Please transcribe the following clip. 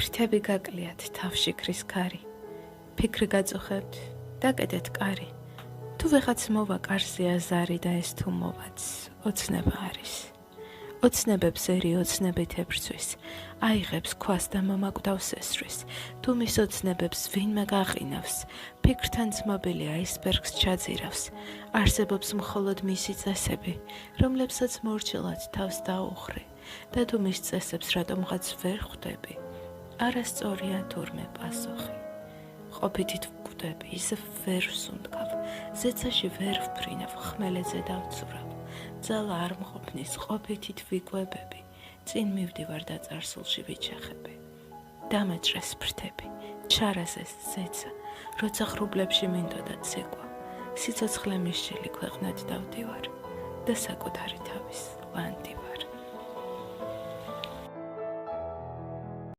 ფრთები გაკლიათ თავში ქრის ქარი, ფიქრი გაწუხებთ, დაკეტეთ კარი. თუ ვიღაც მოვა კარზე აზარი და ეს თუ მოვაც, ოცნება არის. ოცნებებს ერი ოცნებით ებრძვის, აიღებს ქვას და მომაკვდავს ესვრის. თუ მის ოცნებებს ვინმე გაყინავს, ფიქრთან ცმობილი აისბერგს ჩაძირავს. არსებობს მხოლოდ მისი წესები, რომლებსაც მორჩილად თავს დაუხრი და თუ მის წესებს რატომღაც ვერ ხვდები, არასწორია თურმე პასუხი. ყოფითით ვკვდები, ისე ვერ ვსუნთქავ, ზეცაში ვერ ვფრინავ, ხმელეთზე დავცურავ. ძალა არ მყოფნის, ყოფითით ვიკვებები, წინ მივდივარ და წარსულში ვიჩეხები. დამეჭრეს ფრთები, ჩარაზეს ზეცა, როცა ღრუბლებში მინდოდა ცეკვა, სიცოცხლე მისჯილი ქვეყნად დავდივარ და საკუთარი თავის ლანდივარ.